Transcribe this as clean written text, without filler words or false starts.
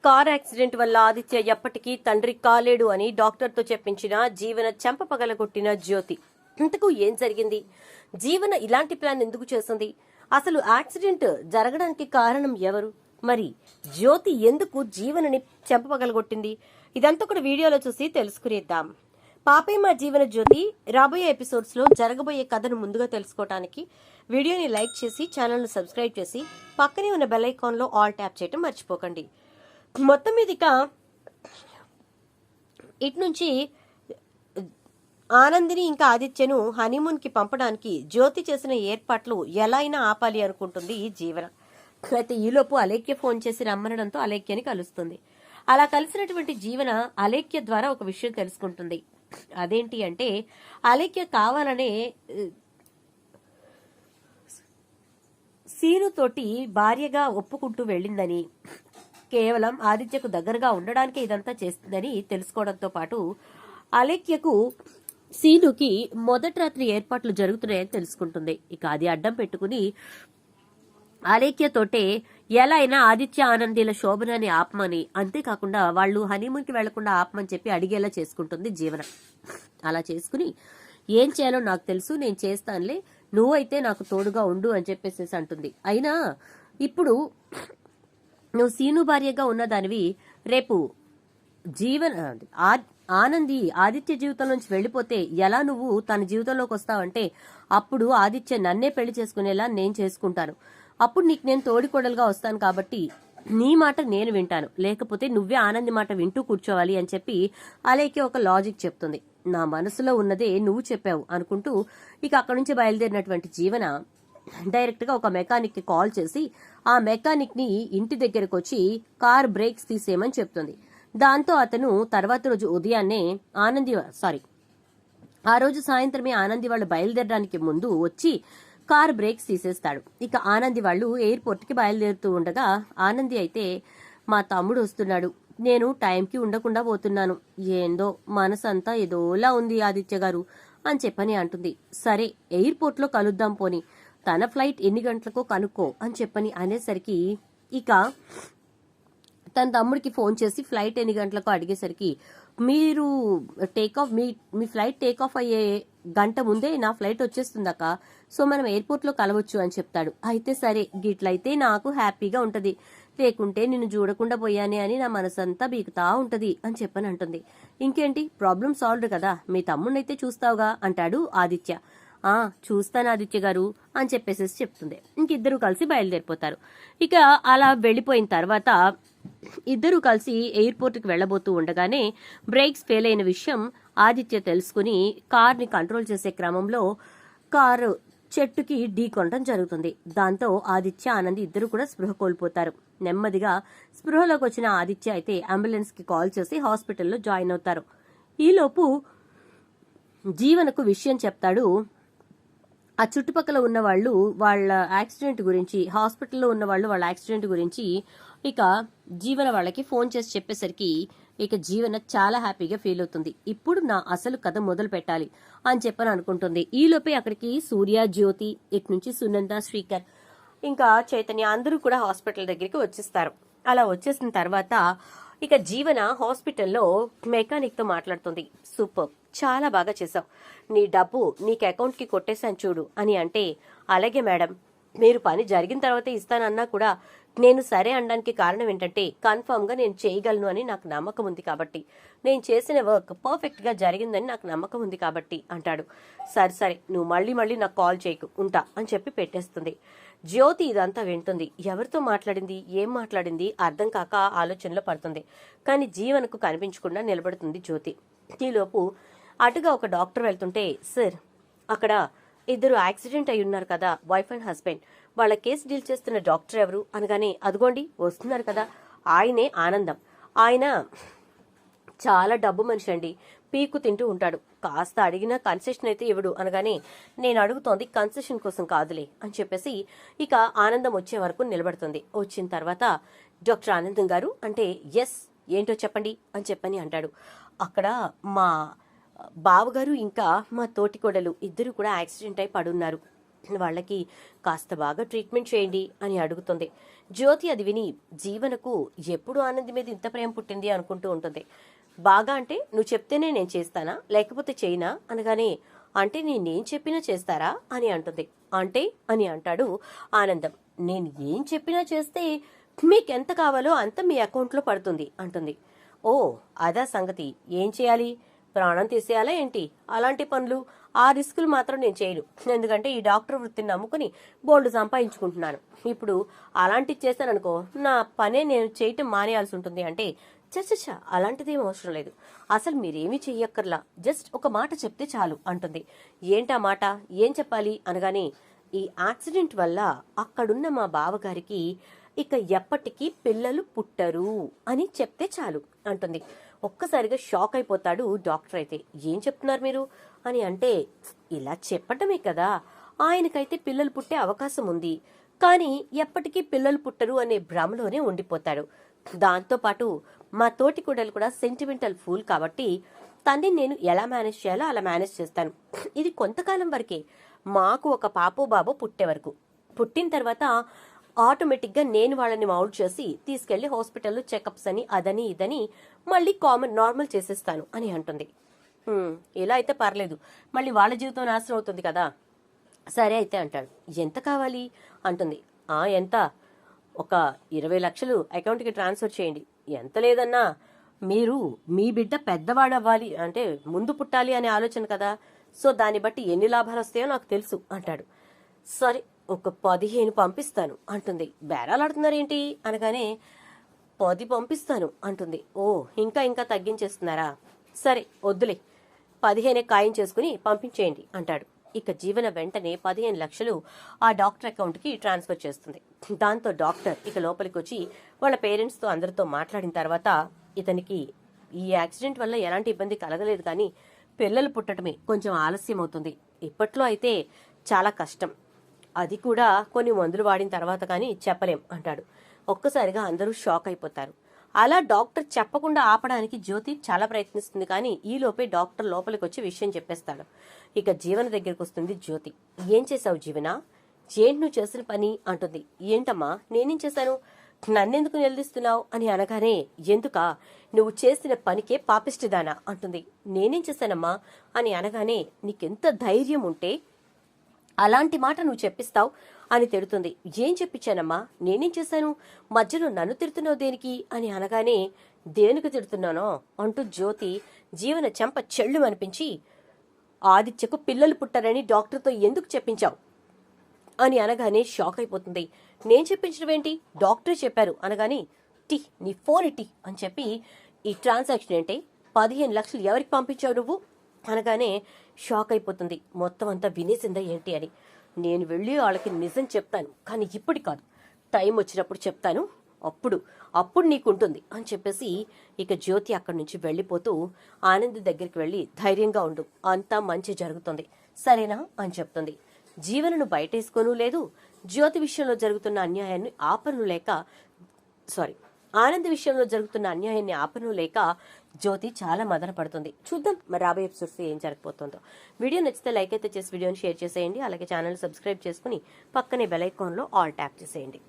Car accident వల్ల ఆదిత్య ఎప్పటికీ తండ్రి కాలేడు అని డాక్టర్తో చెప్పించిన జీవన చెంప పగలగొట్టిన జ్యోతి. ఇంతకు ఏం జరిగింది? జీవన ఇలాంటి ప్లాన్ ఎందుకు చేసింది? అసలు యాక్సిడెంట్ జరగడానికి కారణం ఎవరు? మరి జ్యోతి ఎందుకు జీవనని చెంప పగలగొట్టింది? ఇదంతా కూడా వీడియోలో చూసి తెలుసుకునేద్దాం. పాపే మా జీవన జ్యోతి రాబోయే ఎపిసోడ్స్ లో జరగబోయే కథను ముందుగా తెలుసుకోవడానికి వీడియోని లైక్ చేసి ఛానల్ ను సబ్స్క్రైబ్ చేసి పక్కనే ఉన్న బెల్ ఐకాన్ లో ఆల్ ట్యాప్ చేయడం మర్చిపోకండి. మొత్తం మీదిక ఇటు నుంచి ఆనందిని ఇంకా ఆదిత్యను హనీమూన్ కి పంపడానికి జ్యోతి చేసిన ఏర్పాట్లు ఎలా అయినా ఆపాలి అనుకుంటుంది ఈ జీవన. అయితే ఈలోపు అలేఖ్య ఫోన్ చేసి రమ్మనడంతో అలేఖ్యని కలుస్తుంది. అలా కలిసినటువంటి జీవన అలేఖ్య ద్వారా ఒక విషయం తెలుసుకుంటుంది. అదేంటి అంటే అలేఖ్య కావాలనే సీనుతోటి భార్యగా ఒప్పుకుంటూ వెళ్ళిందని, కేవలం ఆదిత్యకు దగ్గరగా ఉండడానికే ఇదంతా చేస్తుందని తెలుసుకోవడంతో పాటు అలేఖ్యకు సీనుకి మొదటి రాత్రి ఏర్పాట్లు జరుగుతున్నాయని తెలుసుకుంటుంది. ఇక అది అడ్డం పెట్టుకుని అలేఖ్యతోటే ఎలా అయినా ఆదిత్య ఆనందీల శోభనాన్ని ఆపమని, అంతేకాకుండా వాళ్ళు హనీమూన్ కి వెళ్లకుండా ఆపమని చెప్పి అడిగేలా చేసుకుంటుంది జీవన. అలా చేసుకుని ఏం చేయాలో నాకు తెలుసు, నేను చేస్తానులే, నువ్వైతే నాకు తోడుగా ఉండు అని చెప్పేసి అంటుంది. అయినా ఇప్పుడు నువ్వు సీను భార్యగా ఉన్నదానివి, రేపు జీవన ఆనంది ఆదిత్య జీవితం నుంచి వెళ్ళిపోతే ఎలా నువ్వు తన జీవితంలోకి వస్తావంటే అప్పుడు ఆదిత్య నన్నే పెళ్లి చేసుకునేలా నేను చేసుకుంటాను. అప్పుడు నీకు నేను తోడికోడలుగా వస్తాను కాబట్టి నీ మాట నేను వింటాను, లేకపోతే నువ్వే ఆనంది మాట వింటూ కూర్చోవాలి అని చెప్పి అలేఖ్య ఒక లాజిక్ చెప్తుంది. నా మనసులో ఉన్నదే నువ్వు చెప్పావు అనుకుంటూ ఇక అక్కడి నుంచి బయలుదేరినటువంటి జీవన డైరెక్ట్ గా ఒక మెకానిక్ కి కాల్ చేసి ఆ మెకానిక్ ని ఇంటి దగ్గరకు వచ్చి కార్ బ్రేక్స్ తీసేయమని చెప్తుంది. దాంతో అతను తర్వాత రోజు ఉదయాన్నే ఆ రోజు సాయంత్రమే ఆనంది వాళ్ళు బయలుదేరడానికి ముందు వచ్చి కార్ బ్రేక్స్ తీసేస్తాడు. ఇక ఆనంది వాళ్ళు ఎయిర్పోర్ట్ కి బయలుదేరుతూ ఉండగా ఆనంది అయితే మా తమ్ముడు వస్తున్నాడు, నేను టైంకి ఉండకుండా పోతున్నాను, ఏందో మనసంతా ఏదోలా ఉంది ఆదిత్య గారు అని చెప్పని అంటుంది. సరే ఎయిర్పోర్ట్ లో కలుద్దాం పోని, తన ఫ్లైట్ ఎన్ని గంటలకో కనుక్కో అని చెప్పని అనేసరికి ఇక తన తమ్ముడికి ఫోన్ చేసి ఫ్లైట్ ఎన్ని గంటలకో అడిగేసరికి మీరు మీ ఫ్లైట్ టేక్ ఆఫ్ అయ్యే గంట ముందే నా ఫ్లైట్ వచ్చేస్తుందక్క, సో మనం ఎయిర్పోర్ట్ లో కలవచ్చు అని చెప్తాడు. అయితే సరే గిట్లయితే నాకు హ్యాపీగా ఉంటది, లేకుంటే నిన్ను చూడకుండా పోయానే అని నా మనసంతా బీకుతా ఉంటది అని చెప్పని అంటుంది. ఇంకేంటి ప్రాబ్లం సాల్వ్డ్ కదా, మీ తమ్ముడినైతే చూస్తావుగా అంటాడు ఆదిత్య. చూస్తాను ఆదిత్య గారు అని చెప్పేసి చెప్తుంది. ఇంకిద్దరు కలిసి బయలుదేరిపోతారు. ఇక అలా వెళ్ళిపోయిన తర్వాత ఇద్దరు కలిసి ఎయిర్పోర్ట్ కి వెళ్లబోతూ ఉండగానే బ్రేక్స్ ఫెయిల్ అయిన విషయం ఆదిత్య తెలుసుకుని కార్ ని కంట్రోల్ చేసే క్రమంలో కారు చెట్టుకి ఢీకొనడం జరుగుతుంది. దాంతో ఆదిత్య ఆనంది ఇద్దరు కూడా స్పృహ కోల్పోతారు. నెమ్మదిగా స్పృహలోకి వచ్చిన ఆదిత్య అయితే అంబులెన్స్ కి కాల్ చేసి హాస్పిటల్లో జాయిన్ అవుతారు. ఈలోపు జీవనకు విషయం చెప్తాడు. ఆ చుట్టుపక్కల ఉన్న వాళ్ళు వాళ్ళ యాక్సిడెంట్ గురించి, హాస్పిటల్లో ఉన్న వాళ్ళు వాళ్ళ యాక్సిడెంట్ గురించి ఇక జీవన వాళ్ళకి ఫోన్ చేసి చెప్పేసరికి ఇక జీవన చాలా హ్యాపీగా ఫీల్ అవుతుంది. ఇప్పుడు నా అసలు కథ మొదలు పెట్టాలి అని చెప్పని అనుకుంటుంది. ఈలోపే అక్కడికి సూర్య, జ్యోతి, ఇటు నుంచి సునంద, శ్రీకర్ ఇంకా చైతన్య అందరూ కూడా హాస్పిటల్ దగ్గరికి వచ్చేస్తారు. అలా వచ్చేసిన తర్వాత ఇక జీవన హాస్పిటల్లో మెకానిక్ తో మాట్లాడుతుంది. సూపర్, చాలా బాగా చేసావు, నీ డబ్బు నీకు అకౌంట్ కి కొట్టేశాను చూడు అని అంటే, అలాగే మేడం, మీరు పని జరిగిన తర్వాత ఇస్తానన్నా కూడా నేను సరే అనడానికి కారణం ఏంటంటే కన్ఫర్మ్ గా నేను చేయగలను అని నాకు నమ్మకం ఉంది కాబట్టి, నేను చేసిన వర్క్ పర్ఫెక్ట్ గా జరిగిందని నాకు నమ్మకం ఉంది కాబట్టి అంటాడు. సరే సరే, నువ్వు మళ్ళీ నాకు కాల్ చేయకు, ఉంటా అని చెప్పి పెట్టేస్తుంది. జ్యోతి ఇదంతా వింటుంది. ఎవరితో మాట్లాడింది, ఏం మాట్లాడింది అర్థం కాక ఆలోచనలో పడుతుంది. కానీ జీవనకు కనిపించకుండా నిలబడుతుంది జ్యోతి. ఈలోపు అటుగా ఒక డాక్టర్ వెళ్తుంటే, సార్ అక్కడ ఇద్దరు యాక్సిడెంట్ అయి ఉన్నారు కదా, వైఫ్ అండ్ హస్బెండ్, వాళ్ళ కేసు డీల్ చేస్తున్న డాక్టర్ ఎవరు అనగానే, అదిగోండి వస్తున్నారు కదా, ఆయనే ఆనందం, ఆయన చాలా డబ్బు మనిషి అండి, పీకు తింటూ ఉంటాడు, కాస్త అడిగినా కన్సెషన్ అయితే ఇవ్వడు అనగానే, నేను అడుగుతోంది కన్సెషన్ కోసం కాదులే అని చెప్పేసి ఇక ఆనందం వచ్చే వరకు నిలబడుతుంది. వచ్చిన తర్వాత డాక్టర్ ఆనందం గారు అంటే, ఎస్ ఏంటో చెప్పండి అని చెప్పని అంటాడు. అక్కడ మా బావగారు ఇంకా మా తోటికోడలు ఇద్దరు కూడా యాక్సిడెంట్ అయి పడున్నారు, వాళ్ళకి కాస్త బాగా ట్రీట్మెంట్ చేయండి అని అడుగుతుంది. జ్యోతి అది విని జీవనకు ఎప్పుడు ఆనంద్ మీద ఇంత ప్రేమ పుట్టింది అనుకుంటూ ఉంటుంది. బాగా అంటే నువ్వు చెప్తేనే నేను చేస్తానా లేకపోతే చేయనా అనగానే, అంటే నేనేం చెప్పినా చేస్తారా అని అంటుంది. అంటే అని అంటాడు ఆనందం. నేను ఏం చెప్పినా చేస్తే మీకెంత కావాలో అంత మీ అకౌంట్లో పడుతుంది అంటుంది. ఓ అదా సంగతి, ఏం చేయాలి, ప్రాణం తీసేయాలా ఏంటి? అలాంటి పనులు ఆ రిస్కులు మాత్రం నేను చేయను, ఎందుకంటే ఈ డాక్టర్ వృత్తిని నమ్ముకుని బోల్డ్ సంపాదించుకుంటున్నాను. ఇప్పుడు అలాంటివి చేశాననుకో నా పనే నేను చేయటం మానేయాల్సి ఉంటుంది. అంటే చచ్చ అలాంటిదేం అవసరం లేదు, అసలు మీరేమీ చెయ్యక్కర్లా, జస్ట్ ఒక మాట చెప్తే చాలు అంటుంది. ఏంటా మాట, ఏం చెప్పాలి అనగానే, ఈ యాక్సిడెంట్ వల్ల అక్కడున్న మా బావగారికి ఇక ఎప్పటికీ పిల్లలు పుట్టరు అని చెప్తే చాలు అంటుంది. ఒక్కసారిగా షాక్ అయిపోతాడు డాక్టర్. అయితే ఏం చెప్తున్నారు మీరు అని అంటే, ఇలా చెప్పటమే కదా, ఆయనకైతే పిల్లలు పుట్టే అవకాశం ఉంది, కానీ ఎప్పటికీ పిల్లలు పుట్టరు అనే భ్రమలోనే ఉండిపోతాడు. దాంతోపాటు మా తోటి కూడలు కూడా సెంటిమెంటల్ ఫూల్ కాబట్టి తన్ని నేను ఎలా మేనేజ్ చేయాలో అలా మేనేజ్ చేస్తాను. ఇది కొంతకాలం వరకే, మాకు ఒక పాపో బాబో పుట్టే వరకు. పుట్టిన తర్వాత ఆటోమేటిక్గా నేను వాళ్ళని మౌల్డ్ చేసి తీసుకెళ్లి హాస్పిటల్లో చెకప్స్ అని అదని ఇదని మళ్ళీ నార్మల్ చేసేస్తాను అని అంటుంది. ఇలా అయితే పర్లేదు, మళ్ళీ వాళ్ళ జీవితం నాశనం అవుతుంది కదా. సరే అయితే అంటాడు. ఎంత కావాలి అంటుంది. ఎంత, ఒక 20 లక్షలు అకౌంట్కి ట్రాన్స్ఫర్ చేయండి. ఎంత లేదన్నా మీరు మీ బిడ్డ పెద్దవాడు అవ్వాలి అంటే ముందు పుట్టాలి అనే ఆలోచన కదా, సో దాన్ని బట్టి ఎన్ని లాభాలు వస్తాయో నాకు తెలుసు అంటాడు. సరే ఒక 15 పంపిస్తాను అంటుంది. బేరాలాడుతున్నారేంటి అనగానే, 10 పంపిస్తాను అంటుంది. ఓ ఇంకా ఇంకా తగ్గించేస్తున్నారా, సరే వద్దులే 15 ఖాయం చేసుకుని పంపించేయండి అంటాడు. ఇక జీవన వెంటనే 15 లక్షలు ఆ డాక్టర్ అకౌంట్కి ట్రాన్స్ఫర్ చేస్తుంది. దాంతో డాక్టర్ ఇక లోపలికి వచ్చి వాళ్ళ పేరెంట్స్తో అందరితో మాట్లాడిన తర్వాత, ఇతనికి ఈ యాక్సిడెంట్ వల్ల ఎలాంటి ఇబ్బంది కలగలేదు, కానీ పిల్లలు పుట్టడమే కొంచెం ఆలస్యం అవుతుంది. ఇప్పట్లో అయితే చాలా కష్టం, అది కూడా కొన్ని మందులు వాడిన తర్వాత కానీ చెప్పలేం అంటాడు. ఒక్కసారిగా అందరూ షాక్ అయిపోతారు. అలా డాక్టర్ చెప్పకుండా ఆపడానికి జ్యోతి చాలా ప్రయత్నిస్తుంది, కానీ ఈలోపే డాక్టర్ లోపలికి వచ్చి విషయం చెప్పేస్తాడు. ఇక జీవన దగ్గరికి వస్తుంది జ్యోతి. ఏం చేసావు జీవన, ఏంటి నువ్వు చేసిన పని అంటుంది. ఏంటమ్మా నేనేం చేశాను, నన్నెందుకు నిలదీస్తున్నావు అని అనగానే, ఎందుకా నువ్వు చేసిన పనికే పాపిష్టిదానా అంటుంది. నేనేం చేశానమ్మా అని అనగానే, నీకెంత ధైర్యం ఉంటే అలాంటి మాట నువ్వు చెప్పిస్తావు అని తిడుతుంది. ఏం చెప్పించానమ్మా, నేనేం చేశాను, మధ్యలో నన్ను తిడుతున్నావు దేనికి అని అనగానే, దేనికి తిడుతున్నానో అంటూ జ్యోతి జీవన చెంప చెళ్ళు అనిపించి, ఆదిత్యకు పిల్లలు పుట్టారని డాక్టర్తో ఎందుకు చెప్పించావు అని అనగానే షాక్ అయిపోతుంది. నేను చెప్పించడమేంటి, డాక్టరే చెప్పారు అనగానే, నీ ఫోన్ ఇటీ అని చెప్పి, ఈ ట్రాన్సాక్షన్ ఏంటి, 15 లక్షలు ఎవరికి పంపించావు నువ్వు అనగానే షాక్ అయిపోతుంది. మొత్తం అంతా వినేసిందా ఏంటి అని. నేను వెళ్ళి వాళ్ళకి నిజం చెప్తాను, కానీ ఇప్పుడు కాదు, టైం వచ్చినప్పుడు చెప్తాను, అప్పుడు నీకుంటుంది అని చెప్పేసి ఇక జ్యోతి అక్కడి నుంచి వెళ్ళిపోతూ ఆనంద్ దగ్గరికి వెళ్ళి, ధైర్యంగా ఉండు, అంతా మంచి జరుగుతుంది సరేనా అని చెప్తుంది. జీవనను బయటేసుకోనూ లేదు, జ్యోతి విషయంలో జరుగుతున్న అన్యాయాన్ని ఆనంద్ విషయంలో జరుగుతున్న అన్యాయాన్ని ఆపను లేక జ్యోతి చాలా మదన పడుతుంది. చూద్దాం మరి రాబోయే ఎపిసోడ్స్ ఏం జరగబోతుందో. వీడియో నచ్చితే లైక్ అయితే చేసి వీడియోని షేర్ చేసేయండి. అలాగే ఛానల్ సబ్స్క్రైబ్ చేసుకుని పక్కనే బెల్ ఐకాన్లో ఆల్ ట్యాప్ చేసేయండి.